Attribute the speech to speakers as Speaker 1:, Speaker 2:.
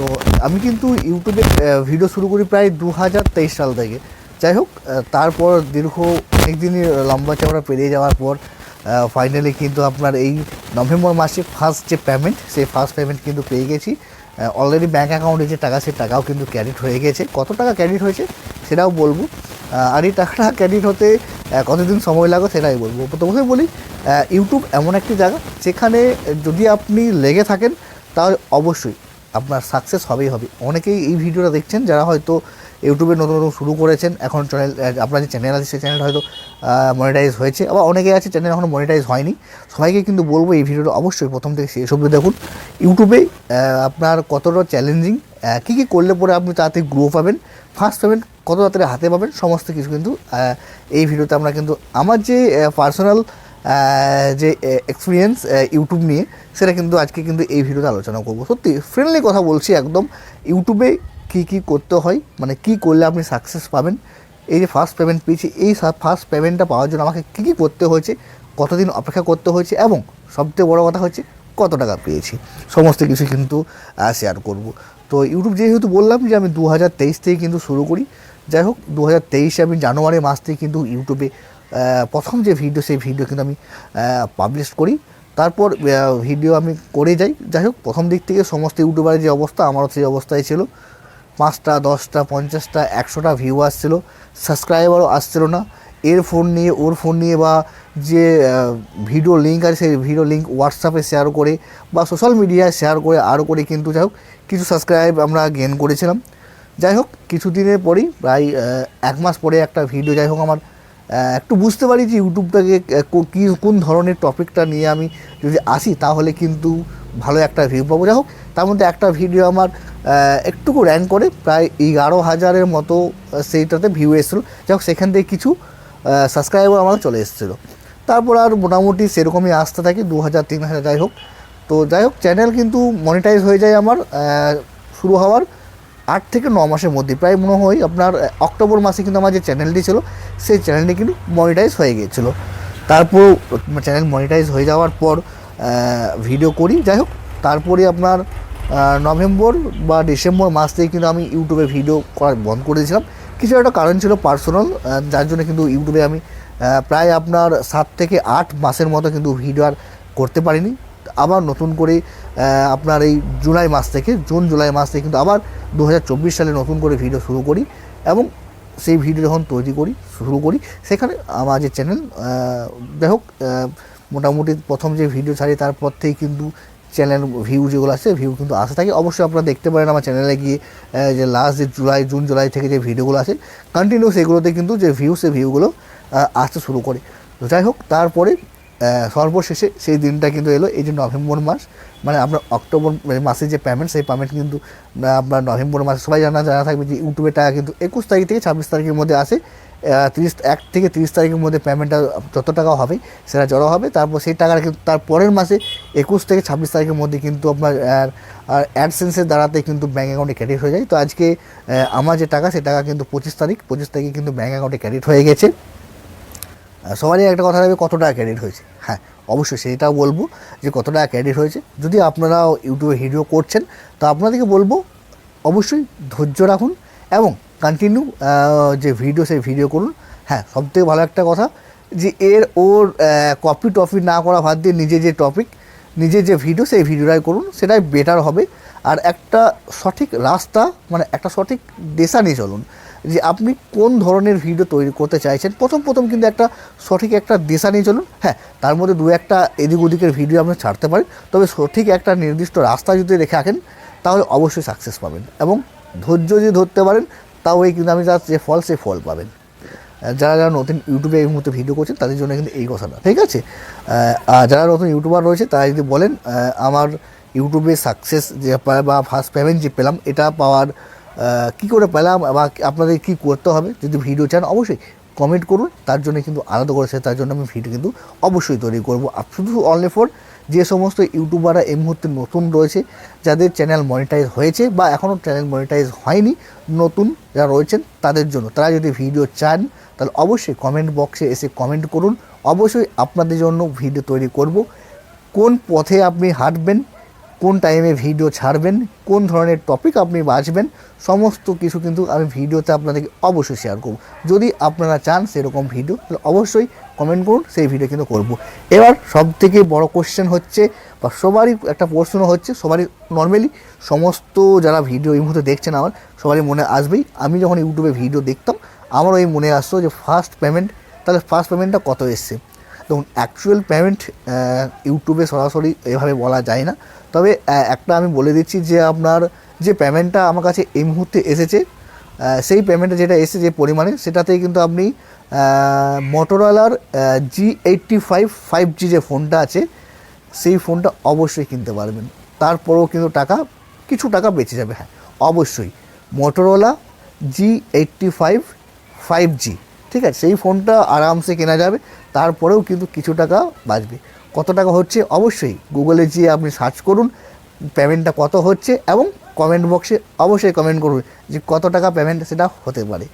Speaker 1: তো আমি কিন্তু ইউটিউবে ভিডিও শুরু করি প্রায় 2023 সাল থেকে। যাই হোক, তারপর দীর্ঘ অনেক দিনই লম্বা চওড়া পেরিয়ে যাওয়ার পর ফাইনালি কিন্তু আপনার এই নভেম্বর মাসে ফার্স্ট যে পেমেন্ট, সেই ফার্স্ট পেমেন্ট কিন্তু পেয়ে গেছি। অলরেডি ব্যাঙ্ক অ্যাকাউন্টে যে টাকা, সেই টাকাও কিন্তু ক্রেডিট হয়ে গেছে। কত টাকা ক্রেডিট হয়েছে সেটাও বলবো, আর এই টাকাটা ক্রেডিট হতে কতদিন সময় লাগবে সেটাই বলবো। প্রথমে বলি, ইউটিউব এমন একটি জায়গা যেখানে যদি আপনি লেগে থাকেন তাহলে অবশ্যই আপনার সাকসেস হবেই হবে। অনেকেই এই ভিডিওটা দেখছেন যারা হয়তো ইউটিউবে নতুন নতুন শুরু করেছেন, এখন চ্যানেল, আপনার যে চ্যানেল আছে সেই চ্যানেলটা হয়তো মনিটাইজ হয়েছে, আবার অনেকে আছে চ্যানেল এখনও মনিটাইজ হয়নি। সবাইকে কিন্তু বলবো এই ভিডিওটা অবশ্যই প্রথম থেকে শেষ অবধি দেখুন। ইউটিউবে আপনার কতটা চ্যালেঞ্জিং, কী কী করলে পরে আপনি তাড়াতাড়ি গ্রো পাবেন, ফার্স্ট পেমেন্ট কত তাড়াতাড়ি হাতে পাবেন, সমস্ত কিছু কিন্তু এই ভিডিওতে আমরা কিন্তু আমার যে পার্সোনাল যে এক্সপিরিয়েন্স ইউটিউব নিয়ে, সেটা কিন্তু আজকে কিন্তু এই ভিডিওতে আলোচনা করবো। সত্যি ফ্রেন্ডলি কথা বলছি একদম। ইউটিউবে কী করতে হয়, মানে কী করলে আপনি সাকসেস পাবেন। এই যে ফার্স্ট পেমেন্ট পেয়েছি, এই ফার্স্ট পেমেন্টটা পাওয়ার জন্য আমাকে কী করতে হয়েছে, কতদিন অপেক্ষা করতে হয়েছে, এবং সবথেকে বড়ো কথা হচ্ছে কত টাকা পেয়েছি, সমস্ত কিছু কিন্তু শেয়ার করব। তো ইউটিউব যেহেতু বললাম যে আমি 2023 থেকে কিন্তু শুরু করি। যাই হোক, 2023 আমি জানুয়ারি মাস থেকে কিন্তু ইউটিউবে প্রথম যে ভিডিও, সেই ভিডিও কিন্তু আমি পাবলিশ করি। তারপর ভিডিও আমি করে যাই। যাই হোক, প্রথম দিক থেকে সমস্ত ইউটিউবারের যে অবস্থা, আমারও সেই অবস্থায় ছিল। 5টা 10টা 50টা 100টা ভিউ আসছিলো, সাবস্ক্রাইবারও আসছিলো না। এর ফোন নিয়ে, ওর ফোন নিয়ে, বা যে ভিডিও লিঙ্ক আছে সেই ভিডিও লিঙ্ক হোয়াটসঅ্যাপে শেয়ার করে বা সোশ্যাল মিডিয়ায় শেয়ার করে আরও করে কিন্তু যাই হোক কিছু সাবস্ক্রাইব আমরা গেন করেছিলাম। যাই হোক, কিছুদিনের পরেই প্রায় 1 মাস পরে একটা ভিডিও, যাই হোক আমার একটু বুঝতে পারি যে ইউটিউবটাকে কোন ধরনের টপিকটা নিয়ে আমি যদি আসি তাহলে কিন্তু ভালো একটা ভিউ পাবো। যাই হোক, তার মধ্যে একটা ভিডিও আমার একটুকু র্যাঙ্ক করে প্রায় 11,000-এর মতো সেইটাতে ভিউ এসেছিলো। যাই হোক, সেখান থেকে কিছু সাবস্ক্রাইবার আমার চলে এসেছিলো। তারপর আর মোটামুটি সেরকমই আসতে থাকে 2,000 3,000। যাই হোক, তো যাই হোক, চ্যানেল কিন্তু মনিটাইজ হয়ে যায় আমার শুরু হওয়ার 8 থেকে 9 মাসের মধ্যে। প্রায় মনে হয় আপনার অক্টোবর মাসে কিন্তু আমার যে চ্যানেলটি ছিল, সেই চ্যানেলটি কিন্তু মনিটাইজ হয়ে গিয়েছিলো। তারপর চ্যানেল মনিটাইজ হয়ে যাওয়ার পর ভিডিও করি। যাই হোক, তারপরে আপনার নভেম্বর বা ডিসেম্বর মাস থেকে কিন্তু আমি ইউটিউবে ভিডিও করা বন্ধ করে দিয়েছিলাম। কিছু একটা কারণ ছিল পার্সোনাল, যার জন্য কিন্তু ইউটিউবে আমি প্রায় আপনার 7 থেকে 8 মাসের মতো কিন্তু ভিডিও আর করতে পারিনি। আবার নতুন করে আপনার এই জুন জুলাই মাস থেকে কিন্তু আবার 2024 সালে নতুন করে ভিডিও শুরু করি, এবং সেই ভিডিও যখন শুরু করি সেখানে আমার যে চ্যানেল, যাই হোক, মোটামুটি প্রথম যে ভিডিও ছাড়ি তারপর থেকেই কিন্তু চ্যানেল ভিউ যেগুলো আছে, ভিউ কিন্তু আসতে থাকে। অবশ্যই আপনারা দেখতে পারেন আমার চ্যানেলে গিয়ে যে লাস্ট যে জুন জুলাই থেকে যে ভিডিওগুলো আছে কন্টিনিউ, সেগুলোতে কিন্তু যে ভিউগুলো আসতে শুরু করে। তো যাই হোক, তারপরে সর্বশেষে সেই দিনটা কিন্তু এলো, এই যে নভেম্বর মাস, মানে আপনার অক্টোবর মাসে যে পেমেন্ট, সেই পেমেন্ট কিন্তু আপনার নভেম্বর মাসে সবাই জানা থাকবে যে ইউটিউবের টাকা কিন্তু 21 তারিখ থেকে 26 তারিখের মধ্যে আসে। 1 থেকে 30 তারিখের মধ্যে পেমেন্টটা যত টাকা হবে সেটা জড়ো হবে। তারপর সেই টাকাটা কিন্তু তার পরের মাসে 21 থেকে 26 তারিখের মধ্যে কিন্তু আপনার অ্যাডসেন্সের দ্বারাতে কিন্তু ব্যাঙ্ক অ্যাকাউন্টে ক্রেডিট হয়ে যায়। তো আজকে আমার যে টাকা, সেই টাকা কিন্তু 25 তারিখে কিন্তু ব্যাঙ্ক অ্যাকাউন্টে ক্রেডিট হয়ে গেছে। সবারই একটা কথা থাকবে, কত টাকা ক্রেডিট হয়েছে। হ্যাঁ, অবশ্যই সেইটাও বলবো যে কত টাকা ক্রেডিট হয়েছে। যদি আপনারা ইউটিউবে ভিডিও করছেন তো আপনাদেরকে বলবো অবশ্যই ধৈর্য রাখুন এবং কন্টিনিউ যে ভিডিও, সেই ভিডিও করুন। হ্যাঁ, সবথেকে ভালো একটা কথা যে ওর কপি না করা বাদ দিয়ে নিজের যে ভিডিও, সেই ভিডিওটাই করুন, সেটাই বেটার হবে। আর একটা সঠিক রাস্তা, মানে একটা সঠিক দিশা নিয়ে চলুন যে আপনি কোন ধরনের ভিডিও তৈরি করতে চাইছেন। প্রথম কিন্তু একটা সঠিক একটা দিশা নিয়ে চলুন। হ্যাঁ, তার মধ্যে 2-1টা এদিক ওদিকের ভিডিও আপনি ছাড়তে পারেন, তবে সঠিক একটা নির্দিষ্ট রাস্তা যদি রেখে রাখেন তাহলে অবশ্যই সাকসেস পাবেন, এবং ধৈর্য যদি ধরতে পারেন তাও কিন্তু আমি যে ফল, সেই ফল পাবেন। যারা নতুন ইউটিউবে এই মুহূর্তে ভিডিও করছেন তাদের জন্য কিন্তু এই কথাটা, ঠিক আছে। আর যারা নতুন ইউটিউবার রয়েছে তারা যদি বলেন আমার ইউটিউবে সাকসেস যে বা ফার্স্ট পেমেন্ট যে পেলাম, এটা পাওয়ার কী করে পেলাম বা আপনাদের কী করতে হবে, যদি ভিডিও চান অবশ্যই কমেন্ট করুন। তার জন্য কিন্তু আলাদা করেছে, তার জন্য আমি ভিডিও কিন্তু অবশ্যই তৈরি করবো। শুধু অনলি ফর যে সমস্ত ইউটিউবাররা এই মুহূর্তে নতুন রয়েছে, যাদের চ্যানেল মনিটাইজ হয়েছে বা এখনও চ্যানেল মনিটাইজ হয়নি, নতুন যারা রয়েছেন তাদের জন্য। তারা যদি ভিডিও চান তাহলে অবশ্যই কমেন্ট বক্সে এসে কমেন্ট করুন। অবশ্যই আপনাদের জন্য ভিডিও তৈরি করব। কোন পথে আপনি হাঁটবেন, কোন টাইমে ভিডিও ছাড়বেন, কোন ধরনের টপিক আপনি বাছবেন, সমস্ত কিছু কিন্তু আমি ভিডিওতে আপনাদেরকে অবশ্যই শেয়ার করব। যদি আপনারা চান সেরকম ভিডিও তাহলে অবশ্যই কমেন্ট করুন, সেই ভিডিও কিন্তু করব। এবার সবথেকে বড় কোশ্চেন হচ্ছে বা সবারই একটা প্রশ্ন হচ্ছে, সবারই নর্মালি সমস্ত যারা ভিডিও এই মুহূর্তে দেখছেন আমার সবারই মনে আসবেই, আমি যখন ইউটিউবে ভিডিও দেখতাম আমারও এই মনে আসতো যে ফার্স্ট পেমেন্ট, তাহলে ফার্স্ট পেমেন্টটা কত এসছে। দেখুন অ্যাকচুয়াল পেমেন্ট ইউটিউবে সরাসরি এভাবে বলা যায় না, তবে একটা আমি বলে দিচ্ছি যে আপনার যে পেমেন্টটা আমার কাছে এই মুহূর্তে এসেছে, সেই পেমেন্টে যেটা এসেছে যে পরিমাণে, সেটাতেই কিন্তু আপনি মোটোরোলার G85 5G যে ফোনটা আছে সেই ফোনটা অবশ্যই কিনতে পারবেন। তারপরেও কিন্তু কিছু টাকা বেঁচে যাবে, হ্যাঁ অবশ্যই। মোটোরোলা G85 5G, ঠিক আছে, সেই ফোনটা আরামসে কেনা যাবে, তারপরেও কিন্তু কিছু টাকা বাঁচবে। কত টাকা হচ্ছে অবশ্যই গুগলে গিয়ে আপনি সার্চ করুন পেমেন্টটা কত হচ্ছে, এবং কমেন্ট বক্সে অবশ্যই কমেন্ট করুন যে কত টাকা পেমেন্ট সেটা হতে পারে।